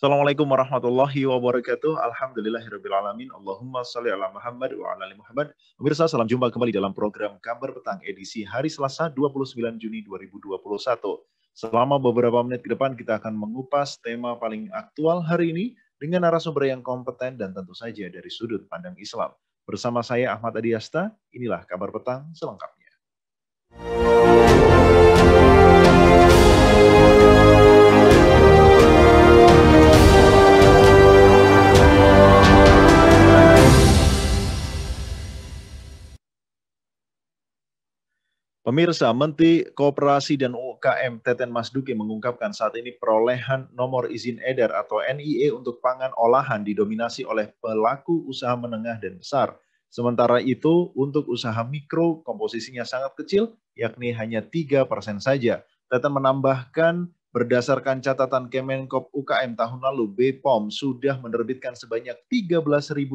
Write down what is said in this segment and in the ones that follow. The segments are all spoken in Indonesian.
Assalamualaikum warahmatullahi wabarakatuh. Alhamdulillahirrabbilalamin. Allahumma sholli ala Muhammad wa ala ali Muhammad. Pemirsa, salam jumpa kembali dalam program Kabar Petang edisi hari Selasa 29 Juni 2021. Selama beberapa menit ke depan kita akan mengupas tema paling aktual hari ini dengan narasumber yang kompeten dan tentu saja dari sudut pandang Islam. Bersama saya Ahmad Adiasta, inilah Kabar Petang selengkapnya. Pemirsa, Menteri Koperasi dan UKM Teten Mas Duki mengungkapkan saat ini perolehan nomor izin edar atau NIE untuk pangan olahan didominasi oleh pelaku usaha menengah dan besar. Sementara itu, untuk usaha mikro komposisinya sangat kecil, yakni hanya 3% saja. Teten menambahkan, berdasarkan catatan Kemenkop UKM tahun lalu, BPOM sudah menerbitkan sebanyak 13.299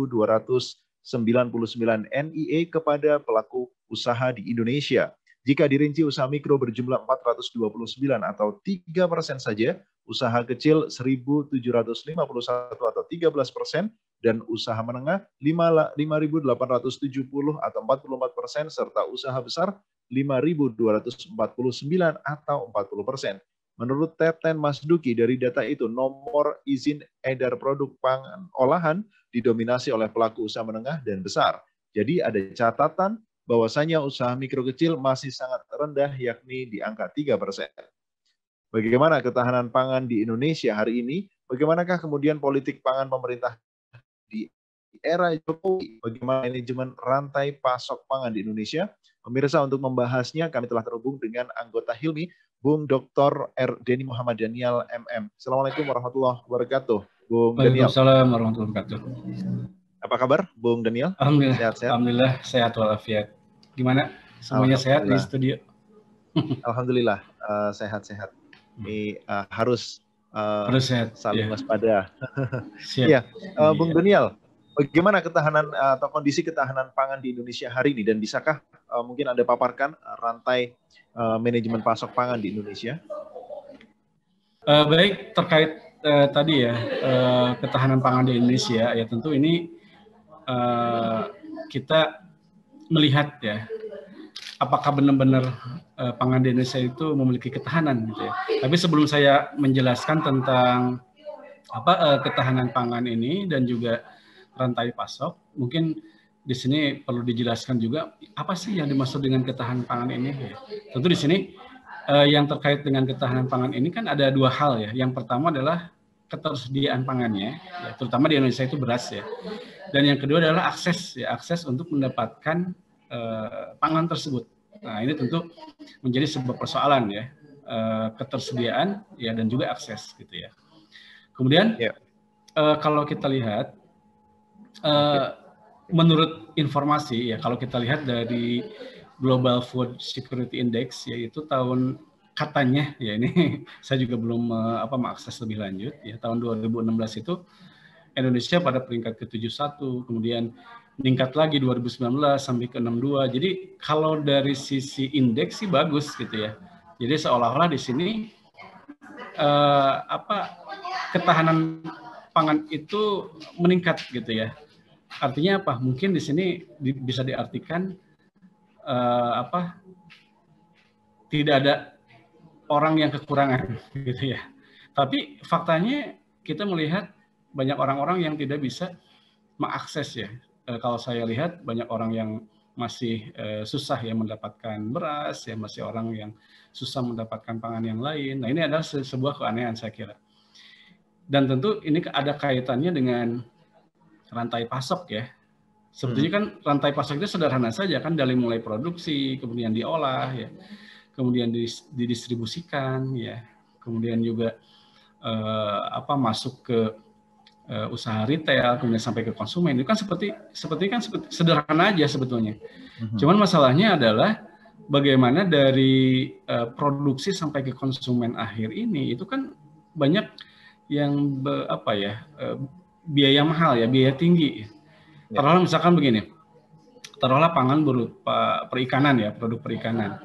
NIE kepada pelaku usaha di Indonesia. Jika dirinci usaha mikro berjumlah 429 atau 3% saja, usaha kecil 1.751 atau 13%, dan usaha menengah 5.870 atau 44%, serta usaha besar 5.249 atau 40%. Menurut Teten Mas Duki, dari data itu nomor izin edar produk pangan olahan didominasi oleh pelaku usaha menengah dan besar. Jadi ada catatan bahwasanya usaha mikro kecil masih sangat rendah, yakni di angka 3%. Bagaimana ketahanan pangan di Indonesia hari ini? Bagaimanakah kemudian politik pangan pemerintah di era Jokowi? Bagaimana manajemen rantai pasok pangan di Indonesia? Pemirsa, untuk membahasnya kami telah terhubung dengan anggota HILMI, Bung Dr. R. Denny Muhammad Daniel MM. Assalamualaikum warahmatullahi wabarakatuh, Bung Daniel. Waalaikumsalam warahmatullahi wabarakatuh. Apa kabar, Bung Daniel? Alhamdulillah, sehat-sehat. Alhamdulillah sehat walafiat. Gimana? Semuanya sehat di studio? Alhamdulillah sehat-sehat. Ini harus sehat, saling ya. waspada. Siap. Ya, Bung Daniel, bagaimana ketahanan atau kondisi ketahanan pangan di Indonesia hari ini, dan bisakah mungkin Anda paparkan rantai manajemen pasok pangan di Indonesia? Baik, terkait tadi ya ketahanan pangan di Indonesia, ya tentu ini kita melihat ya apakah benar-benar pangan di Indonesia itu memiliki ketahanan gitu ya. Tapi sebelum saya menjelaskan tentang ketahanan pangan ini dan juga rantai pasok, mungkin di sini perlu dijelaskan juga apa sih yang dimaksud dengan ketahanan pangan ini. Ya. Tentu di sini yang terkait dengan ketahanan pangan ini kan ada dua hal ya. Yang pertama adalah ketersediaan pangannya, ya, terutama di Indonesia itu beras ya. Dan yang kedua adalah akses untuk mendapatkan pangan tersebut. Nah, ini tentu menjadi sebuah persoalan ya, ketersediaan ya dan juga akses gitu ya. Kemudian kalau kita lihat menurut informasi ya, kalau kita lihat dari Global Food Security Index, yaitu tahun katanya ya, ini saya juga belum mengakses lebih lanjut ya, tahun 2016 itu Indonesia pada peringkat ke-71, kemudian meningkat lagi 2019 sampai ke 62. Jadi kalau dari sisi indeks sih bagus gitu ya. Jadi seolah-olah di sini ketahanan pangan itu meningkat gitu ya. Artinya apa? Mungkin di sini bisa diartikan tidak ada orang yang kekurangan gitu ya. Tapi faktanya kita melihat banyak orang-orang yang tidak bisa mengakses ya. Kalau saya lihat banyak orang yang masih susah ya mendapatkan beras, ya masih orang yang susah mendapatkan pangan yang lain. Nah, ini adalah sebuah keanehan saya kira. Dan tentu ini ada kaitannya dengan rantai pasok ya. Sebetulnya kan rantai pasok itu sederhana saja kan, dari mulai produksi, kemudian diolah ya, kemudian didistribusikan ya, kemudian juga masuk ke usaha retail, kemudian sampai ke konsumen. Itu kan seperti sederhana aja sebetulnya. Cuman masalahnya adalah bagaimana dari produksi sampai ke konsumen akhir ini itu kan banyak yang biaya mahal ya, biaya tinggi. Taruhlah misalkan begini, taruhlah pangan berupa perikanan ya, produk perikanan.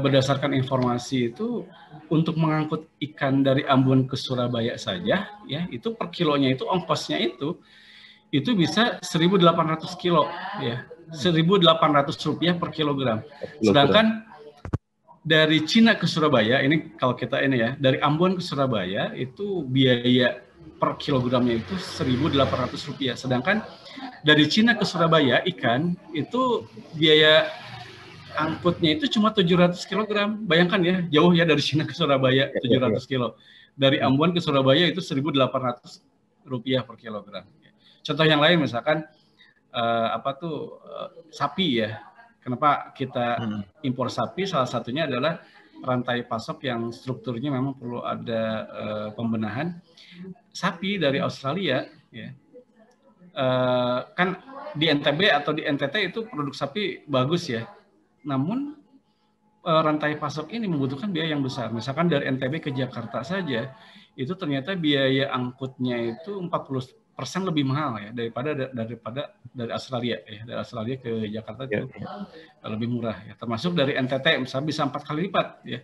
berdasarkan informasi itu untuk mengangkut ikan dari Ambon ke Surabaya saja, ya itu per kilonya itu ongkosnya itu bisa 1.800 kilo, ya 1.800 rupiah per kilogram. Sedangkan dari Cina ke Surabaya, ini kalau kita ini ya, dari Ambon ke Surabaya itu biaya per kilogramnya itu 1.800 rupiah. Sedangkan dari Cina ke Surabaya ikan itu biaya angkutnya itu cuma 700 kg. Bayangkan ya, jauh ya dari Cina ke Surabaya 700 kilo. Dari Ambon ke Surabaya itu 1.800 rupiah per kilogram. Contoh yang lain misalkan sapi ya. Kenapa kita impor sapi? Salah satunya adalah rantai pasok yang strukturnya memang perlu ada pembenahan. Sapi dari Australia ya. Kan di NTB atau di NTT itu produk sapi bagus ya. Namun rantai pasok ini membutuhkan biaya yang besar. Misalkan dari NTB ke Jakarta saja, itu ternyata biaya angkutnya itu 40% lebih mahal ya daripada dari Australia ya. Dari Australia ke Jakarta itu lebih murah ya. Termasuk dari NTT misalnya bisa 4 kali lipat ya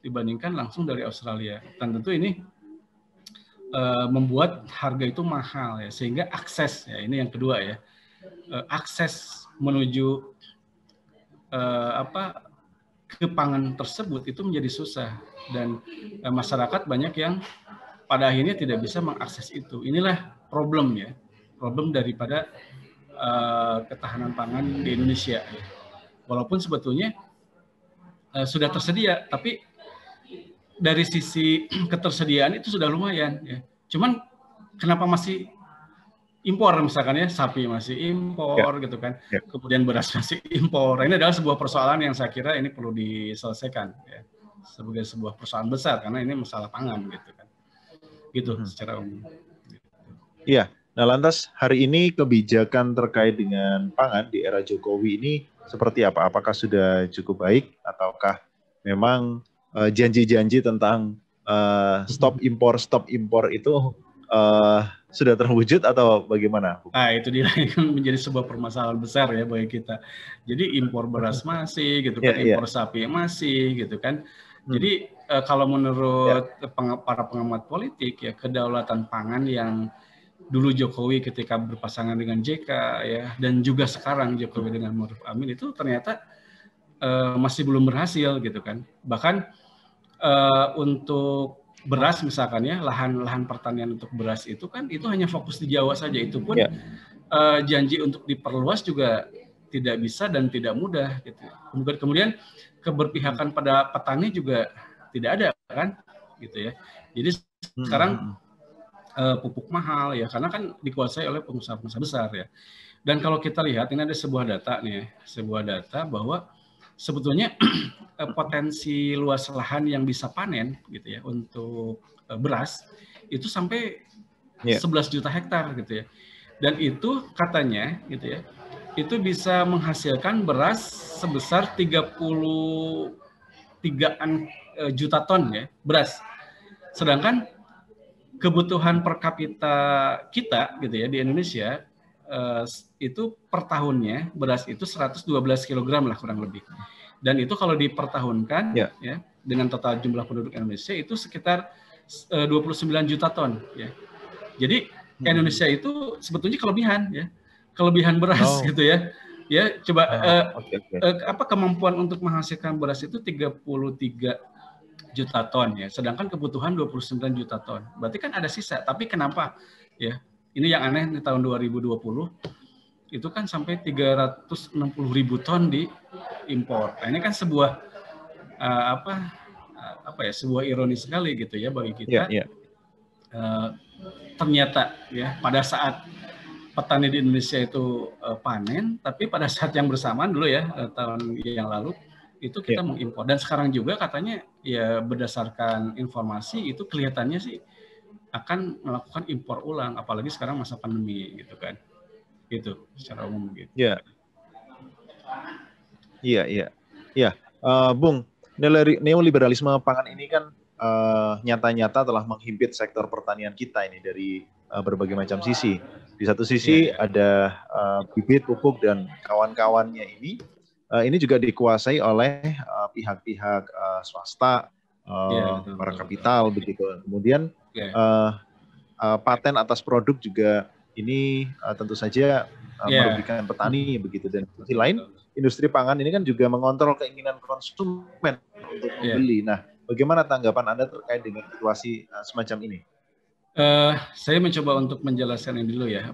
dibandingkan langsung dari Australia. Dan tentu ini membuat harga itu mahal ya, sehingga akses ya ini yang kedua ya, akses menuju ke pangan tersebut itu menjadi susah dan masyarakat banyak yang pada akhirnya tidak bisa mengakses itu. Inilah problem ya, problem daripada ketahanan pangan di Indonesia. Walaupun sebetulnya sudah tersedia, tapi dari sisi ketersediaan itu sudah lumayan ya. Cuman kenapa masih impor misalkan ya, sapi masih impor gitu kan, kemudian beras masih impor. Ini adalah sebuah persoalan yang saya kira ini perlu diselesaikan ya, sebagai sebuah persoalan besar karena ini masalah pangan gitu kan, gitu secara umum. Iya. Nah lantas hari ini kebijakan terkait dengan pangan di era Jokowi ini seperti apa? Apakah sudah cukup baik ataukah memang janji-janji tentang stop impor itu sudah terwujud atau bagaimana? Nah itu dia menjadi sebuah permasalahan besar ya bagi kita. Jadi impor beras masih gitu kan, impor sapi masih gitu kan. Jadi kalau menurut para pengamat politik ya, kedaulatan pangan yang dulu Jokowi ketika berpasangan dengan JK ya, dan juga sekarang Jokowi dengan Ma'ruf Amin itu ternyata masih belum berhasil gitu kan. Bahkan untuk beras misalkan ya, lahan pertanian untuk beras itu kan itu hanya fokus di Jawa saja, itu pun janji untuk diperluas juga tidak bisa dan tidak mudah gitu. Kemudian keberpihakan pada petani juga tidak ada kan gitu ya. Jadi sekarang pupuk mahal ya karena kan dikuasai oleh pengusaha-pengusaha besar ya. Dan kalau kita lihat ini ada sebuah data nih, sebuah data bahwa sebetulnya potensi luas lahan yang bisa panen gitu ya untuk beras itu sampai 11 juta hektar gitu ya. Dan itu katanya gitu ya, itu bisa menghasilkan beras sebesar 33-an juta ton ya beras. Sedangkan kebutuhan per kapita kita gitu ya di Indonesia itu per tahunnya beras itu 112 kg lah kurang lebih. Dan itu kalau dipertahunkan ya dengan total jumlah penduduk Indonesia itu sekitar 29 juta ton ya. Jadi Indonesia itu sebetulnya kelebihan beras gitu ya. Ya coba kemampuan untuk menghasilkan beras itu 33 juta ton ya. Sedangkan kebutuhan 29 juta ton. Berarti kan ada sisa. Tapi kenapa ya? Ini yang aneh di tahun 2020 itu kan sampai 360.000 ton diimpor. Nah, ini kan sebuah sebuah ironi sekali gitu ya bagi kita. Ternyata ya pada saat petani di Indonesia itu panen, tapi pada saat yang bersamaan dulu ya tahun yang lalu itu kita mengimpor. Dan sekarang juga katanya ya berdasarkan informasi itu kelihatannya sih akan melakukan impor ulang, apalagi sekarang masa pandemi gitu kan. Gitu secara umum gitu. Iya. Bung, neoliberalisme pangan ini kan nyata-nyata telah menghimpit sektor pertanian kita ini dari berbagai macam sisi. Di satu sisi ada bibit, pupuk dan kawan-kawannya ini ini juga dikuasai oleh pihak-pihak swasta, para kapital begitu. Kemudian paten atas produk juga ini tentu saja merugikan petani begitu. Dan di sisi lain industri pangan ini kan juga mengontrol keinginan konsumen untuk membeli. Nah, bagaimana tanggapan Anda terkait dengan situasi semacam ini? Saya mencoba untuk menjelaskan ini dulu ya,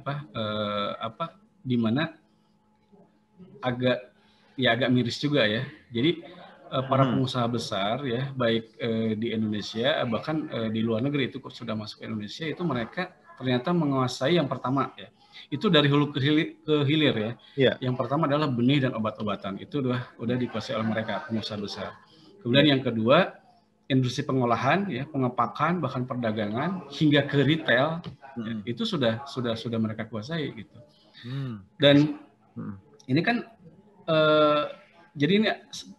di mana agak miris juga ya. Jadi para pengusaha besar ya, baik di Indonesia bahkan di luar negeri itu sudah masuk ke Indonesia, itu mereka ternyata menguasai yang pertama ya. Itu dari hulu ke hilir ya. Yeah. Yang pertama adalah benih dan obat-obatan. Itu udah dikuasai oleh mereka pengusaha besar. Kemudian yang kedua, industri pengolahan ya, pengepakan bahkan perdagangan hingga ke retail ya, itu sudah mereka kuasai gitu. Dan ini kan jadi ini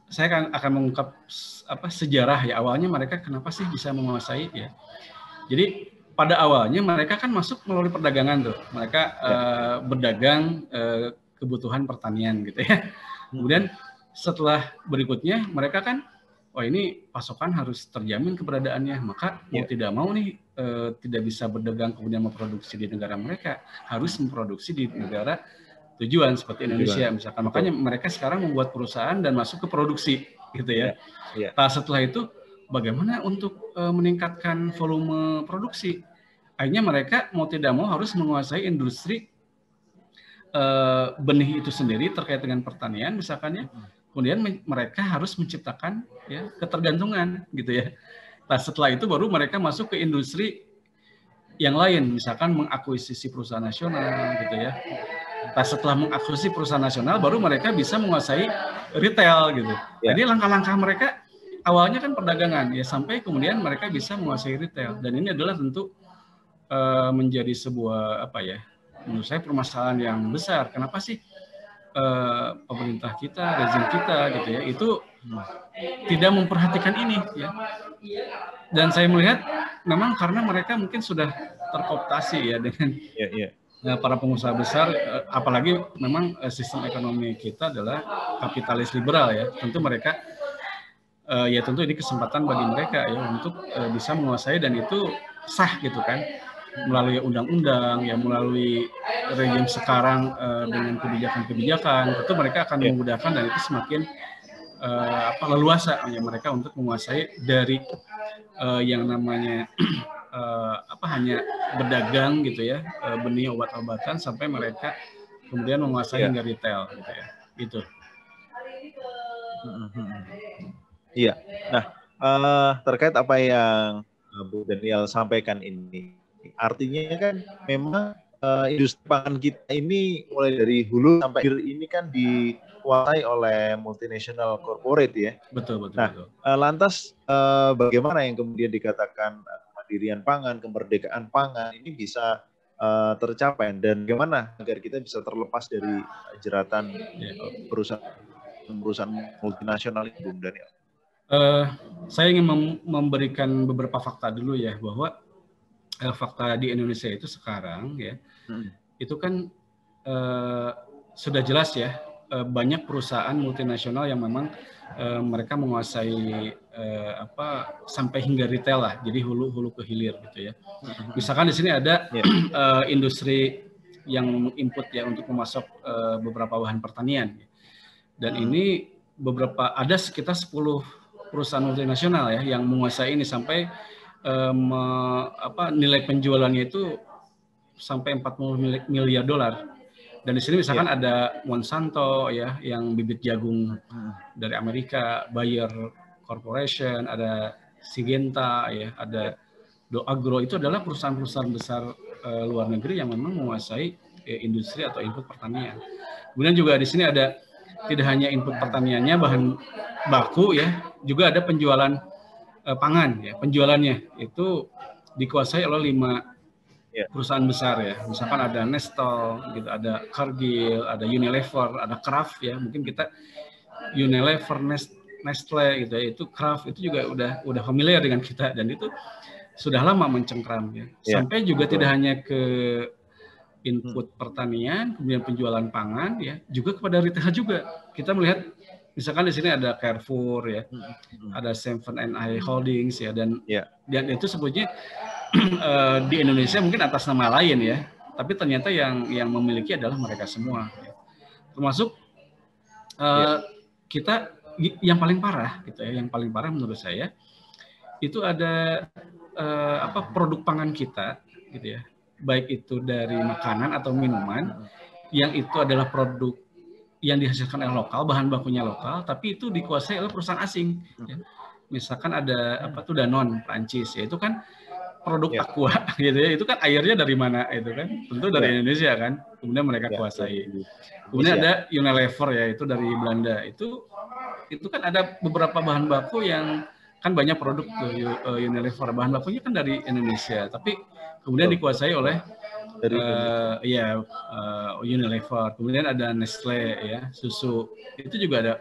saya akan mengungkap sejarah ya, awalnya mereka kenapa sih bisa menguasai ya. Jadi pada awalnya mereka kan masuk melalui perdagangan tuh. Mereka berdagang kebutuhan pertanian gitu ya. Kemudian setelah berikutnya mereka kan ini pasokan harus terjamin keberadaannya. Maka mau tidak mau nih tidak bisa berdagang kemudian memproduksi di negara mereka, harus memproduksi di negara tujuan seperti Indonesia misalkan. Makanya mereka sekarang membuat perusahaan dan masuk ke produksi gitu ya. Nah, setelah itu bagaimana untuk meningkatkan volume produksi? Akhirnya mereka mau tidak mau harus menguasai industri benih itu sendiri terkait dengan pertanian misalkan ya. Kemudian mereka harus menciptakan ya ketergantungan gitu ya. Nah, setelah itu baru mereka masuk ke industri yang lain, misalkan mengakuisisi perusahaan nasional gitu ya. Nah, setelah mengakuisisi perusahaan nasional baru mereka bisa menguasai retail gitu. Jadi langkah-langkah mereka awalnya kan perdagangan ya, sampai kemudian mereka bisa menguasai retail. Dan ini adalah tentu menjadi sebuah menurut saya permasalahan yang besar. Kenapa sih pemerintah kita, rezim kita gitu ya, itu tidak memperhatikan ini ya. Dan saya melihat memang karena mereka mungkin sudah terkooptasi ya dengan para pengusaha besar, apalagi memang sistem ekonomi kita adalah kapitalis liberal ya. Tentu mereka tentu ini kesempatan bagi mereka ya untuk bisa menguasai, dan itu sah gitu kan, melalui undang-undang ya, melalui rezim sekarang dengan kebijakan-kebijakan, tentu mereka akan memudahkan, dan itu semakin leluasa ya mereka untuk menguasai dari yang namanya hanya berdagang gitu ya, benih obat-obatan, sampai mereka kemudian menguasai hingga retail gitu ya. Itu. Iya. Nah, terkait apa yang Bu Daniel sampaikan ini, artinya kan memang industri pangan kita ini mulai dari hulu sampai hilir ini kan dikuasai oleh multinational corporate ya. Betul. Nah, lantas bagaimana yang kemudian dikatakan kemandirian pangan, kemerdekaan pangan ini bisa tercapai, dan bagaimana agar kita bisa terlepas dari jeratan perusahaan multinasional itu, Bung Daniel? Saya ingin memberikan beberapa fakta dulu ya, bahwa fakta di Indonesia itu sekarang ya, itu kan sudah jelas ya, banyak perusahaan multinasional yang memang mereka menguasai sampai hingga retail lah, jadi hulu ke hilir gitu ya. Misalkan di sini ada industri yang menginput ya untuk memasok beberapa bahan pertanian, dan ini ada sekitar 10 perusahaan multinasional ya yang menguasai ini, sampai nilai penjualannya itu sampai 40 miliar dolar. Dan di sini misalkan ada Monsanto ya, yang bibit jagung dari Amerika, Bayer Corporation, ada Syngenta ya, ada Doagro. Itu adalah perusahaan-perusahaan besar luar negeri yang memang menguasai industri atau input pertanian. Kemudian juga di sini ada tidak hanya input pertaniannya, bahan baku ya, juga ada penjualan pangan ya. Penjualannya itu dikuasai oleh 5 perusahaan besar ya. Misalkan ada Nestle gitu, ada Cargill, ada Unilever, ada Kraft ya. Mungkin kita Unilever, Nestle gitu ya, itu Kraft itu juga udah familiar dengan kita, dan itu sudah lama mencengkram ya. Sampai juga tidak hanya ke input pertanian, kemudian penjualan pangan ya, juga kepada retail juga. Kita melihat Misalkan di sini ada Carrefour ya, ada 7&I Holdings ya, dan itu sebetulnya di Indonesia mungkin atas nama lain ya, tapi ternyata yang memiliki adalah mereka semua. Ya. Termasuk kita yang paling parah gitu ya, yang paling parah menurut saya itu ada produk pangan kita gitu ya, baik itu dari makanan atau minuman yang itu adalah produk yang dihasilkan oleh lokal, bahan bakunya lokal, tapi itu dikuasai oleh perusahaan asing. Ya. Misalkan ada Danone Prancis, ya itu kan produk aqua, gitu ya. Itu kan airnya dari mana? Itu kan tentu dari Indonesia kan. Kemudian mereka kuasai. Kemudian ada Unilever ya, itu dari Belanda. Itu kan ada beberapa bahan baku yang kan banyak produk tuh Unilever, bahan bakunya kan dari Indonesia, tapi kemudian dikuasai oleh Unilever. Kemudian ada Nestle ya, susu itu juga ada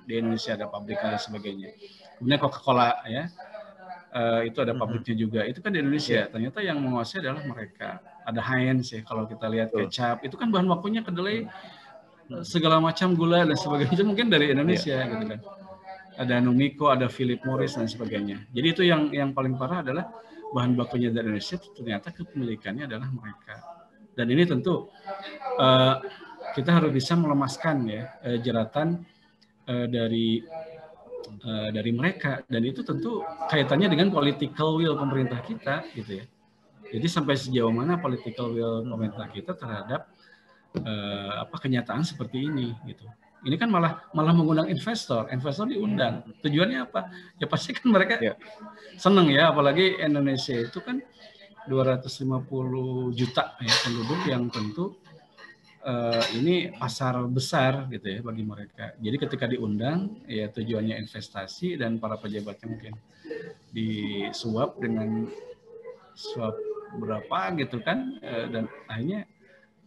di Indonesia, ada pabrikan dan sebagainya. Kemudian Coca-Cola ya, itu ada pabriknya juga. Itu kan di Indonesia. Ternyata yang menguasai adalah mereka. Ada Heinz ya, kalau kita lihat kecap itu kan bahan bakunya kedelai, segala macam gula dan sebagainya itu mungkin dari Indonesia gitu kan. Ada Numiko, ada Philip Morris dan sebagainya. Jadi itu yang paling parah adalah bahan bakunya dari Indonesia, ternyata kepemilikannya adalah mereka. Dan ini tentu kita harus bisa melemaskan ya jeratan dari mereka, dan itu tentu kaitannya dengan political will pemerintah kita gitu ya. Jadi sampai sejauh mana political will pemerintah kita terhadap kenyataan seperti ini gitu. Ini kan malah mengundang investor diundang. Tujuannya apa? Ya pasti kan mereka seneng ya, apalagi Indonesia itu kan 250 juta ya penduduk yang tentu ini pasar besar gitu ya bagi mereka. Jadi ketika diundang ya tujuannya investasi, dan para pejabatnya mungkin disuap dengan suap berapa gitu kan, dan akhirnya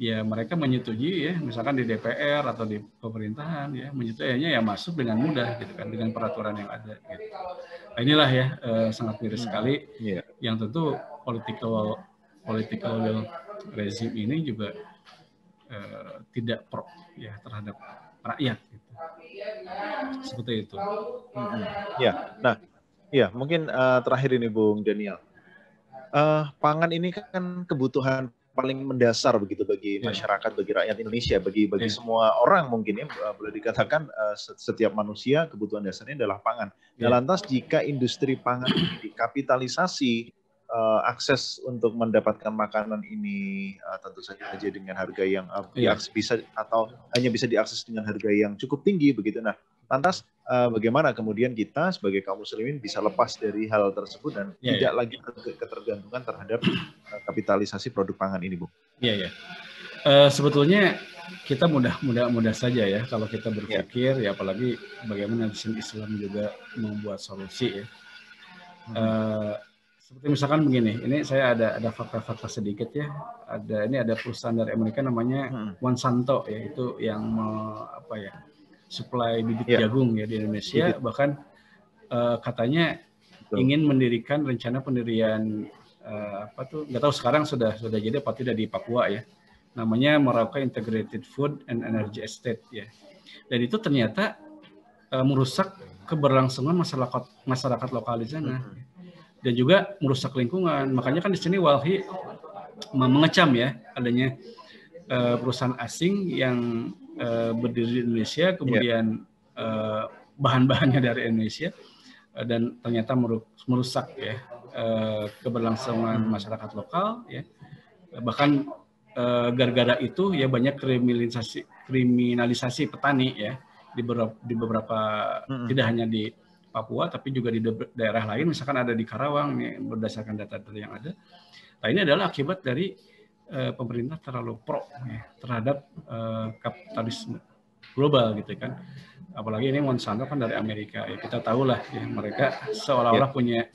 ya mereka menyetujui ya, misalkan di DPR atau di pemerintahan ya, menyetujui ya masuk dengan mudah gitu kan, dengan peraturan yang ada gitu. Nah, inilah ya sangat miris sekali yang tentu political will regime ini juga tidak pro ya terhadap rakyat gitu. Seperti itu. Ya, nah, ya mungkin terakhir ini Bung Daniel. Pangan ini kan kebutuhan paling mendasar begitu bagi masyarakat, bagi rakyat Indonesia, bagi semua orang mungkin ya, boleh dikatakan setiap manusia kebutuhan dasarnya adalah pangan. Nah, lantas jika industri pangan ini dikapitalisasi, akses untuk mendapatkan makanan ini tentu saja dengan harga yang bisa atau hanya bisa diakses dengan harga yang cukup tinggi begitu. Nah, lantas bagaimana kemudian kita sebagai kaum muslimin bisa lepas dari hal tersebut dan tidak lagi ketergantungan terhadap kapitalisasi produk pangan ini, Bu? Iya. Sebetulnya kita mudah saja ya kalau kita berpikir ya, apalagi bagaimana Islam juga membuat solusi ya. Seperti misalkan begini, ini saya ada fakta-fakta sedikit ya. Ada perusahaan dari Amerika namanya Monsanto ya, itu yang supply bibit jagung ya di Indonesia, bahkan katanya ingin mendirikan rencana pendirian nggak tahu sekarang sudah jadi apa tidak di Papua ya, namanya Merauke Integrated Food and Energy Estate ya, dan itu ternyata merusak keberlangsungan masyarakat lokal di sana dan juga merusak lingkungan. Makanya kan di sini Walhi mengecam ya adanya perusahaan asing yang berdiri di Indonesia, kemudian bahan-bahannya dari Indonesia, dan ternyata merusak ya keberlangsungan masyarakat lokal ya. Bahkan gara-gara itu ya banyak kriminalisasi petani ya di beberapa tidak hanya di Papua tapi juga di daerah lain, misalkan ada di Karawang nih, berdasarkan data yang ada. Nah, ini adalah akibat dari pemerintah terlalu pro ya, terhadap kapitalisme global gitu kan. Apalagi ini Monsanto kan dari Amerika ya, kita tahulah ya, mereka seolah-olah punya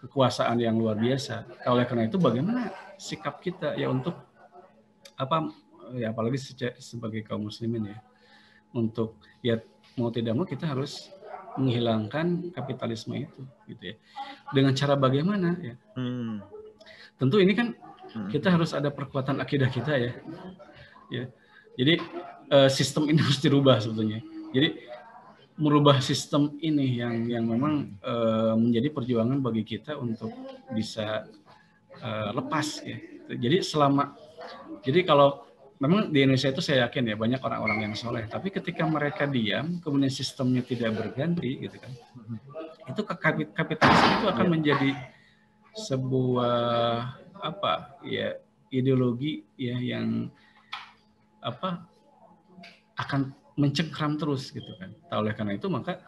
kekuasaan yang luar biasa. Oleh karena itu bagaimana sikap kita ya untuk apalagi sebagai kaum muslimin ya, untuk ya mau tidak mau kita harus menghilangkan kapitalisme itu gitu ya. Dengan cara bagaimana ya? Tentu ini kan kita harus ada perkuatan akidah kita ya. Jadi sistem ini harus dirubah sebetulnya. Jadi merubah sistem ini yang memang menjadi perjuangan bagi kita untuk bisa lepas ya. Jadi kalau memang di Indonesia itu saya yakin ya banyak orang-orang yang soleh, tapi ketika mereka diam, kemudian sistemnya tidak berganti gitu kan, itu kapitalisme itu akan menjadi sebuah apa ya ideologi ya yang apa akan mencengkram terus gitu kan. Oleh karena itu maka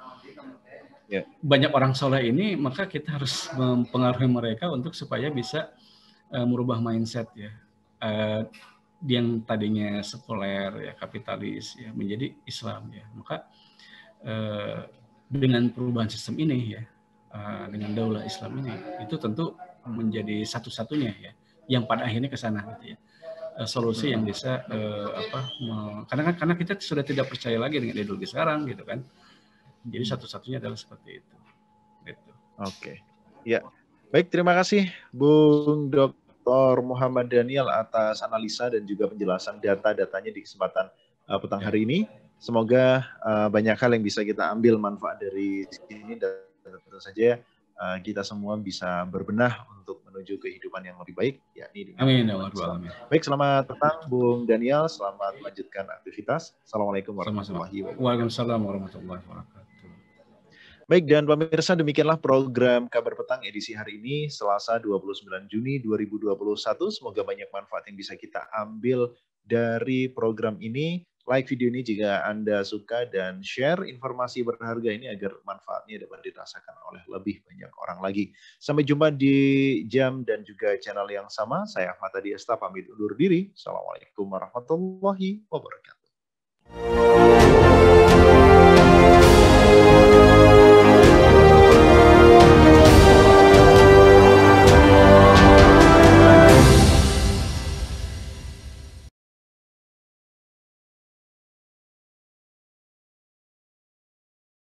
banyak orang soleh ini maka kita harus mempengaruhi mereka untuk supaya bisa merubah mindset ya. Yang tadinya sekuler ya kapitalis ya menjadi Islam ya. Maka dengan perubahan sistem ini ya dengan daulah Islam ini itu tentu menjadi satu-satunya ya yang pada akhirnya ke sana gitu ya. Solusi yang bisa karena kita sudah tidak percaya lagi dengan ideologi sekarang gitu kan. Jadi satu-satunya adalah seperti itu. Gitu. Oke. Ya. Baik, terima kasih Bung Dr. Muhammad Daniel atas analisa dan juga penjelasan data-datanya di kesempatan petang hari ini. Semoga banyak hal yang bisa kita ambil manfaat dari sini dan tentu saja kita semua bisa berbenah untuk menuju kehidupan yang lebih baik, yakni dengan amin. Baik, selamat petang Bung Daniel, selamat melanjutkan aktivitas. Assalamualaikum warahmatullahi wabarakatuh. Waalaikumsalam warahmatullahi wabarakatuh. Baik, dan pemirsa, demikianlah program Kabar Petang edisi hari ini, Selasa 29 Juni 2021. Semoga banyak manfaat yang bisa kita ambil dari program ini. Like video ini jika Anda suka dan share informasi berharga ini agar manfaatnya dapat dirasakan oleh lebih banyak orang lagi. Sampai jumpa di jam dan juga channel yang sama. Saya Ahmad Adi Esta pamit undur diri. Assalamualaikum warahmatullahi wabarakatuh.